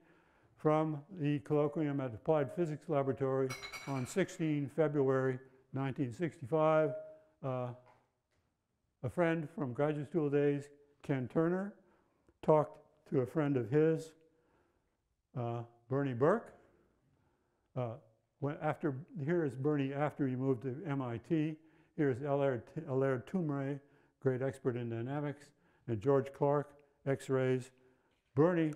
From the colloquium at Applied Physics Laboratory on 16 February 1965, a friend from graduate school days, Ken Turner, talked to a friend of his, Bernie Burke. Here is Bernie after he moved to MIT. Here's Allaire Toumre, great expert in dynamics, and George Clark, X-rays. Bernie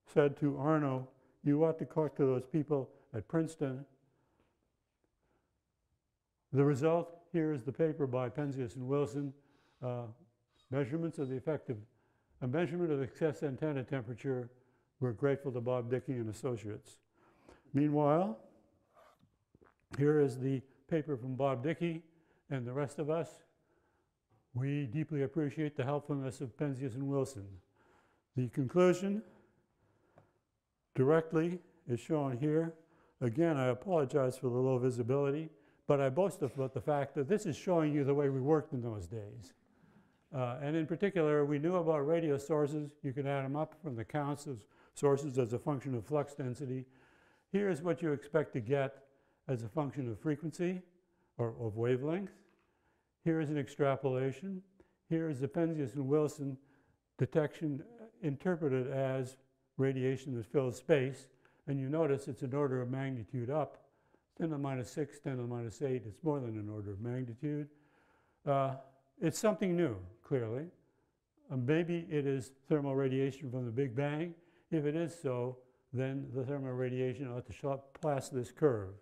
said to Arno, you ought to talk to those people at Princeton. The result, here is the paper by Penzias and Wilson, measurements of the effective, a measurement of excess antenna temperature. We're grateful to Bob Dicke and Associates. Meanwhile, here is the paper from Bob Dicke and the rest of us. We deeply appreciate the helpfulness of Penzias and Wilson. The conclusion, directly is shown here. Again, I apologize for the low visibility, but I boast about the fact that this is showing you the way we worked in those days. And in particular, we knew about radio sources. You could add them up from the counts of sources as a function of flux density. Here's what you expect to get as a function of frequency or of wavelength. Here is an extrapolation. Here is the Penzias and Wilson detection interpreted as radiation that fills space. And you notice it's an order of magnitude up. 10 to the minus 6, 10 to the minus 8. It's more than an order of magnitude. It's something new, clearly. Maybe it is thermal radiation from the Big Bang. If it is so, then the thermal radiation ought to pass this curve.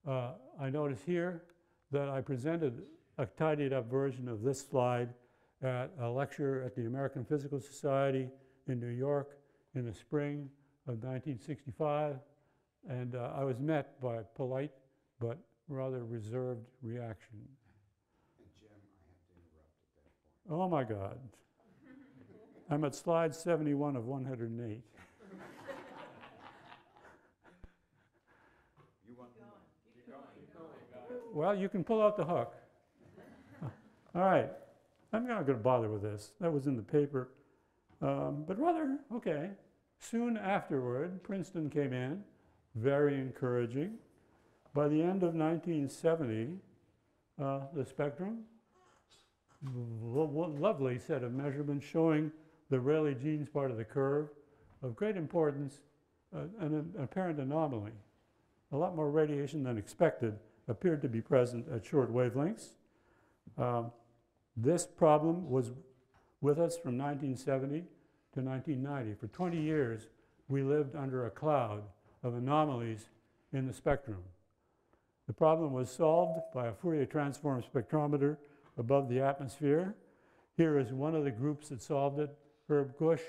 I notice here that I presented a tidied up version of this slide at a lecture at the American Physical Society in New York in the spring of 1965. And I was met by a polite but rather reserved reaction. And Jim, I have to interrupt at that point. Oh my God. I'm at slide 71 of 108. You want keep going. Well, you can pull out the hook. All right. I'm not going to bother with this. That was in the paper. But rather, okay. Soon afterward, Princeton came in, very encouraging. By the end of 1970, the spectrum, lovely set of measurements showing the Rayleigh-Jeans part of the curve of great importance, an apparent anomaly. A lot more radiation than expected appeared to be present at short wavelengths. This problem was with us from 1970 to 1990. For 20 years, we lived under a cloud of anomalies in the spectrum. The problem was solved by a Fourier transform spectrometer above the atmosphere. Here is one of the groups that solved it, Herb Gush,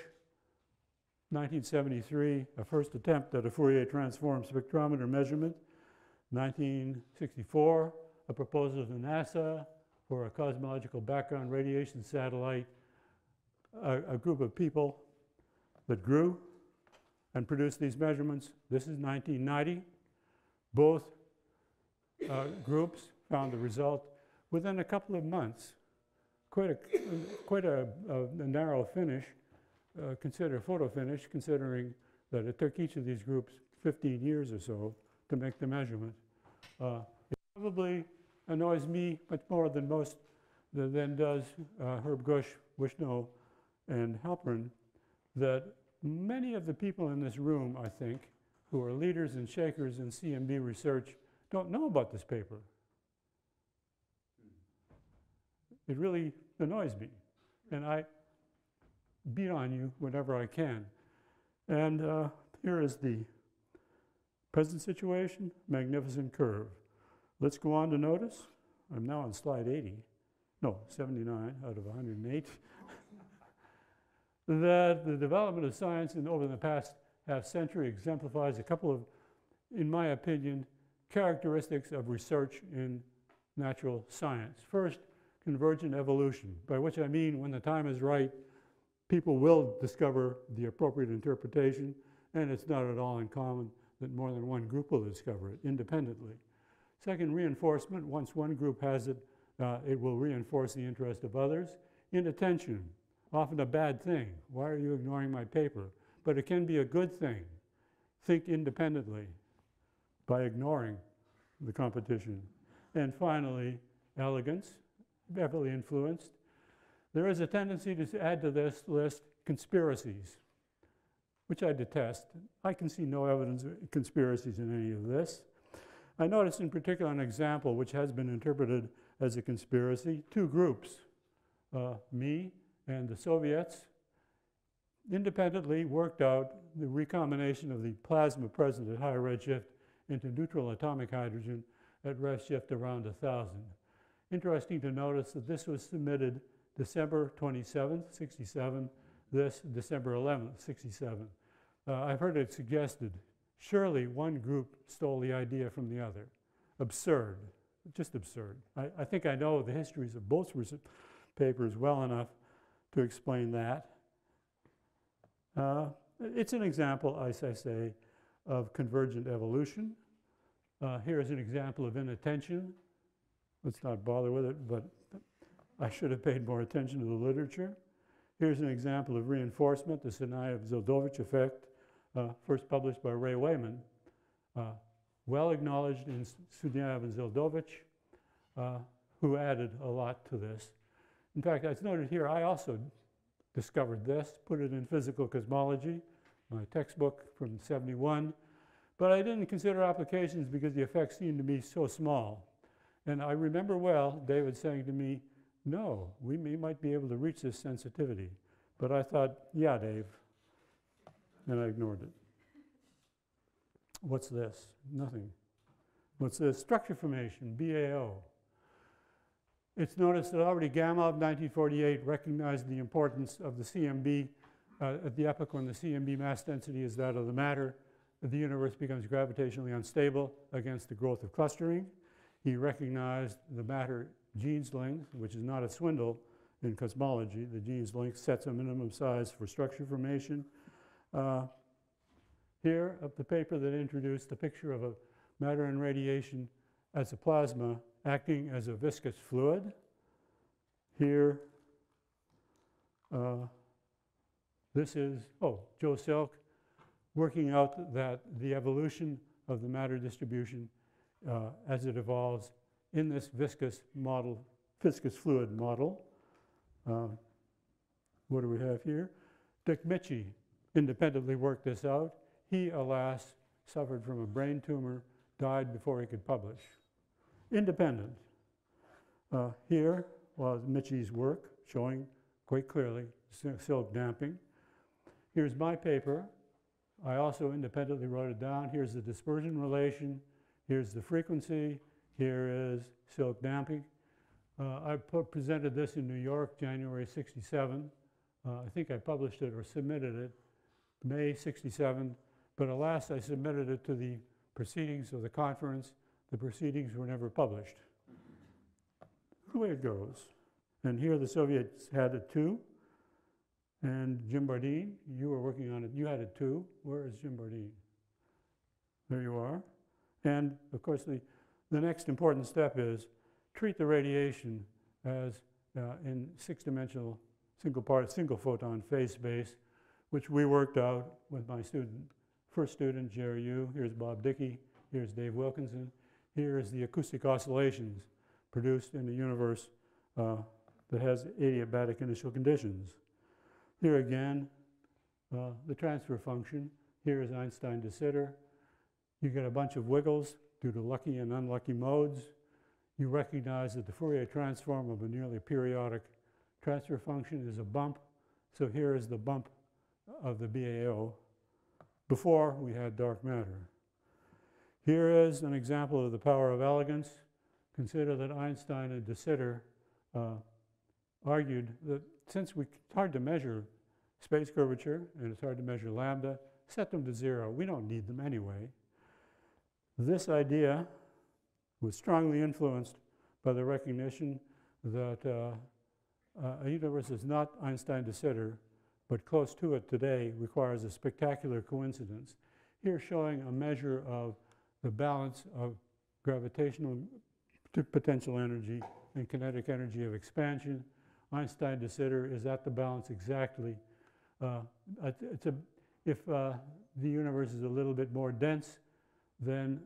1973, a first attempt at a Fourier transform spectrometer measurement. 1964, a proposal to NASA for a cosmological background radiation satellite. A group of people that grew and produced these measurements. This is 1990. Both groups found the result within a couple of months. Quite a narrow finish, photo finish, considering that it took each of these groups 15 years or so to make the measurement. It probably annoys me much more than does Herb Gush, Wishno, and Halpern, that many of the people in this room, I think, who are leaders and shakers in CMB research, don't know about this paper. It really annoys me, and I beat on you whenever I can. And here is the present situation, magnificent curve. Let's go on to notice, I'm now on slide 80, no, 79 out of 108, that the development of science over the past half century exemplifies a couple of, in my opinion, characteristics of research in natural science. First, convergent evolution, by which I mean when the time is right, people will discover the appropriate interpretation, and it's not at all uncommon that more than one group will discover it independently. Second, reinforcement. Once one group has it, it will reinforce the interest of others. Inattention, often a bad thing. Why are you ignoring my paper? But it can be a good thing. Think independently by ignoring the competition. And finally, elegance, heavily influenced. There is a tendency to add to this list conspiracies, which I detest. I can see no evidence of conspiracies in any of this. I noticed in particular an example which has been interpreted as a conspiracy. Two groups, me and the Soviets, independently worked out the recombination of the plasma present at high redshift into neutral atomic hydrogen at redshift around 1,000. Interesting to notice that this was submitted December 27th, 67, this December 11th, 67. I've heard it suggested, surely one group stole the idea from the other. Absurd, just absurd. I think I know the histories of both papers well enough to explain that. it's an example, as I say, of convergent evolution. Here's an example of inattention. Let's not bother with it, but I should have paid more attention to the literature. Here's an example of reinforcement, the Sinayev-Zildovich effect, first published by Ray Wayman, well acknowledged in Sinayev and Zildovich, who added a lot to this. In fact, as noted here, I also discovered this, put it in Physical Cosmology, my textbook from '71, but I didn't consider applications because the effects seemed to be so small. And I remember well David saying to me, no, we might be able to reach this sensitivity. But I thought, yeah, Dave, and I ignored it. What's this? Nothing. What's this? Structure formation, BAO. It's noticed that already Gamow, 1948, recognized the importance of the CMB at the epoch when the CMB mass density is that of the matter. The universe becomes gravitationally unstable against the growth of clustering. He recognized the matter Jeans length, which is not a swindle in cosmology. The Jeans length sets a minimum size for structure formation. Here, up the paper that introduced the picture of a matter and radiation as a plasma acting as a viscous fluid. Here, this is, Joe Silk, working out that the evolution of the matter distribution as it evolves in this viscous model, viscous fluid model. What do we have here? Dicke independently worked this out. He, alas, suffered from a brain tumor, died before he could publish. Independent. Here was Michie's work showing quite clearly silk damping. Here's my paper. I also independently wrote it down. Here's the dispersion relation. Here's the frequency. Here is silk damping. I presented this in New York, January '67. I think I published it or submitted it May '67. But alas, I submitted it to the proceedings of the conference. The proceedings were never published. The way it goes. And here the Soviets had it too. And Jim Bardeen, you were working on it. You had it too. Where is Jim Bardeen? There you are. And of course, the next important step is treat the radiation as in six-dimensional single photon phase space, which we worked out with my first student, Jerry Yu. Here's Bob Dicke. Here's Dave Wilkinson. Here is the acoustic oscillations produced in a universe that has adiabatic initial conditions. Here again, the transfer function. Here is Einstein de Sitter. You get a bunch of wiggles due to lucky and unlucky modes. You recognize that the Fourier transform of a nearly periodic transfer function is a bump. So here is the bump of the BAO before we had dark matter. Here is an example of the power of elegance. Consider that Einstein and de Sitter argued that since it's hard to measure space curvature and it's hard to measure lambda, set them to 0. We don't need them anyway. This idea was strongly influenced by the recognition that a universe is not Einstein de Sitter, but close to it today requires a spectacular coincidence. Here showing a measure of the balance of gravitational potential energy and kinetic energy of expansion. Einstein de Sitter is at the balance exactly. If the universe is a little bit more dense than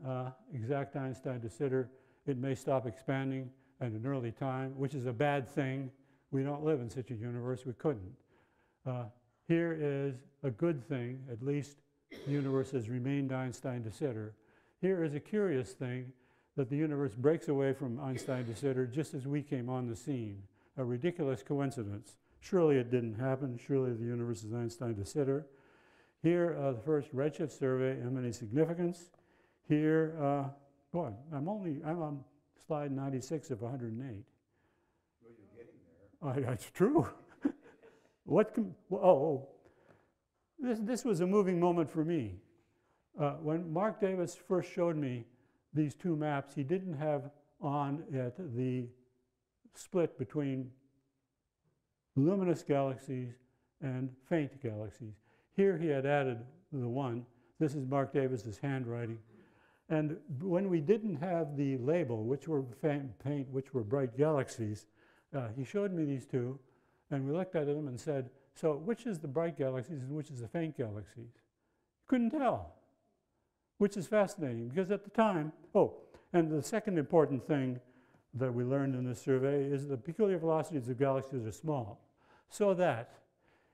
exact Einstein de Sitter, it may stop expanding at an early time, which is a bad thing. We don't live in such a universe. We couldn't. Here is a good thing. At least the universe has remained Einstein de Sitter. Here is a curious thing, that the universe breaks away from Einstein de Sitter just as we came on the scene. A ridiculous coincidence. Surely it didn't happen. Surely the universe is Einstein de Sitter. Here, the first redshift survey, M&E significance. Here, I'm on slide 96 of 108. Well, you're getting there. It's true. This was a moving moment for me. When Mark Davis first showed me these two maps, he didn't have on it the split between luminous galaxies and faint galaxies. Here he had added the 1. This is Mark Davis's handwriting. And when we didn't have the label, which were faint, which were bright galaxies, he showed me these two, and we looked at them and said, so which is the bright galaxies and which is the faint galaxies? Couldn't tell, which is fascinating, because at the time, and the second important thing that we learned in this survey is the peculiar velocities of galaxies are small, so that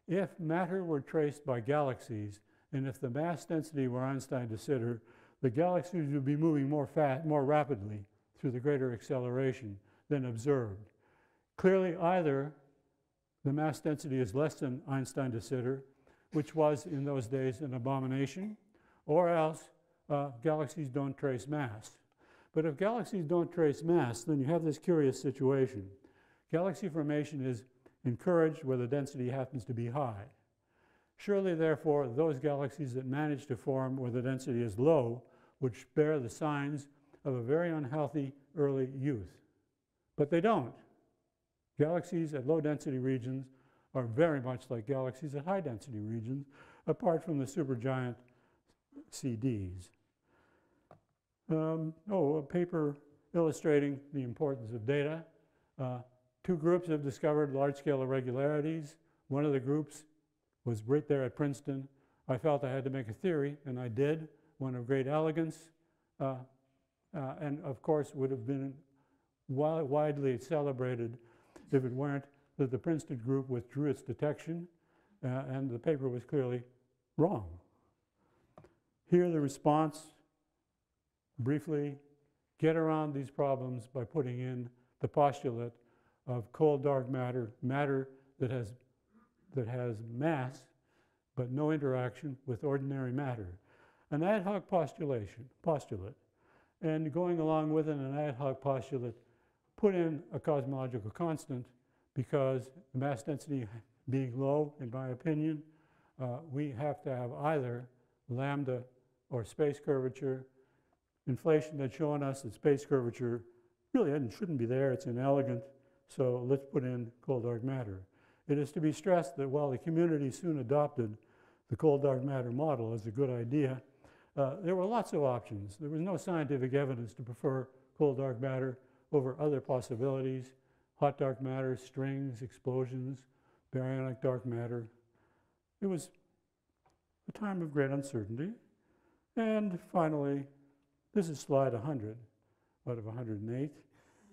if matter were traced by galaxies, and if the mass density were Einstein de Sitter, the galaxies would be moving more rapidly through the greater acceleration than observed. Clearly, either the mass density is less than Einstein de Sitter, which was in those days an abomination, or else galaxies don't trace mass. But if galaxies don't trace mass, then you have this curious situation. Galaxy formation is encouraged where the density happens to be high. Surely, therefore, those galaxies that manage to form where the density is low would bear the signs of a very unhealthy early youth. But they don't. Galaxies at low density regions are very much like galaxies at high density regions, apart from the supergiant CDs. A paper illustrating the importance of data. 2 groups have discovered large-scale irregularities. One of the groups was right there at Princeton. I felt I had to make a theory, and I did, one of great elegance, and of course would have been widely celebrated if it weren't that the Princeton group withdrew its detection, and the paper was clearly wrong. Here the response, briefly, get around these problems by putting in the postulate of cold dark matter, matter that has mass but no interaction with ordinary matter. An ad hoc postulate, and going along with an ad hoc postulate, put in a cosmological constant, because the mass density being low, in my opinion, we have to have either lambda or space curvature. Inflation had shown us that space curvature really shouldn't be there, it's inelegant, so let's put in cold dark matter. It is to be stressed that while the community soon adopted the cold dark matter model as a good idea, there were lots of options. There was no scientific evidence to prefer cold dark matter over other possibilities: hot dark matter, strings, explosions, baryonic dark matter. It was a time of great uncertainty. And finally, this is slide 100 out of 108,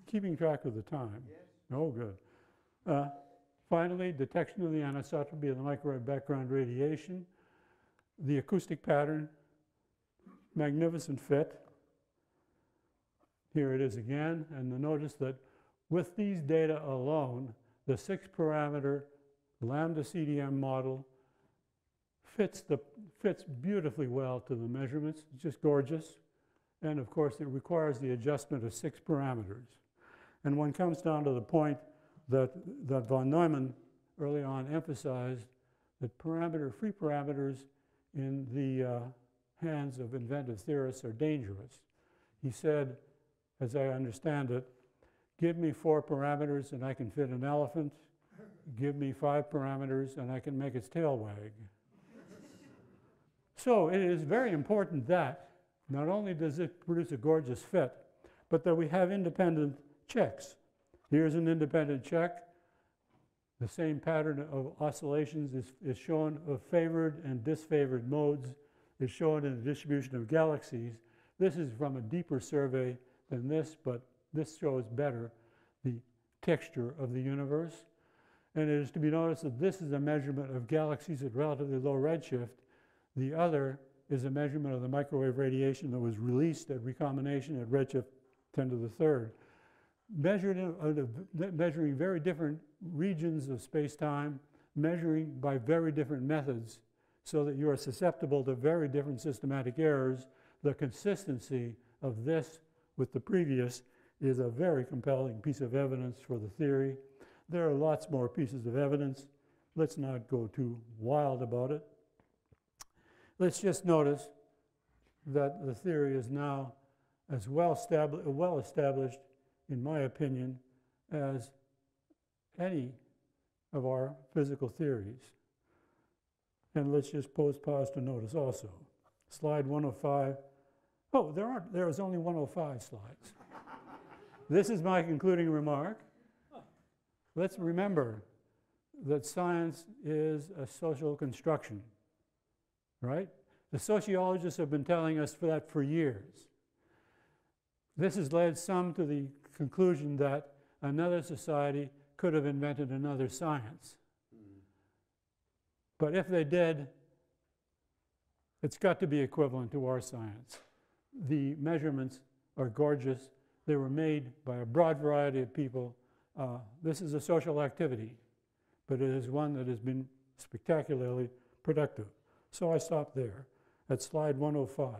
keeping track of the time. Yes. Oh, good. Finally, detection of the anisotropy of the microwave background radiation, the acoustic pattern, magnificent fit. Here it is again, and notice that with these data alone, the 6-parameter lambda CDM model fits beautifully well to the measurements. It's just gorgeous. And of course, it requires the adjustment of 6 parameters. And one comes down to the point that von Neumann early on emphasized that free parameters in the hands of inventive theorists are dangerous. He said, as I understand it, give me 4 parameters and I can fit an elephant. Give me 5 parameters and I can make its tail wag. So it is very important that not only does it produce a gorgeous fit, but that we have independent checks. Here's an independent check. The same pattern of oscillations is shown of favored and disfavored modes is shown in the distribution of galaxies. This is from a deeper survey than this, but this shows better the texture of the universe. And it is to be noticed that this is a measurement of galaxies at relatively low redshift. The other is a measurement of the microwave radiation that was released at recombination at redshift 10 to the 3rd. Measuring very different regions of space-time, measuring by very different methods, so that you are susceptible to very different systematic errors. The consistency of this with the previous is a very compelling piece of evidence for the theory. There are lots more pieces of evidence. Let's not go too wild about it. Let's just notice that the theory is now as well established, in my opinion, as any of our physical theories. And let's just pause to notice also. Slide 105. Oh, there is only 105 slides. This is my concluding remark. Let's remember that science is a social construction, right? The sociologists have been telling us that for years. This has led some to the conclusion that another society could have invented another science. But if they did, it's got to be equivalent to our science. The measurements are gorgeous. They were made by a broad variety of people. This is a social activity, but it is one that has been spectacularly productive. So I stopped there at slide 105.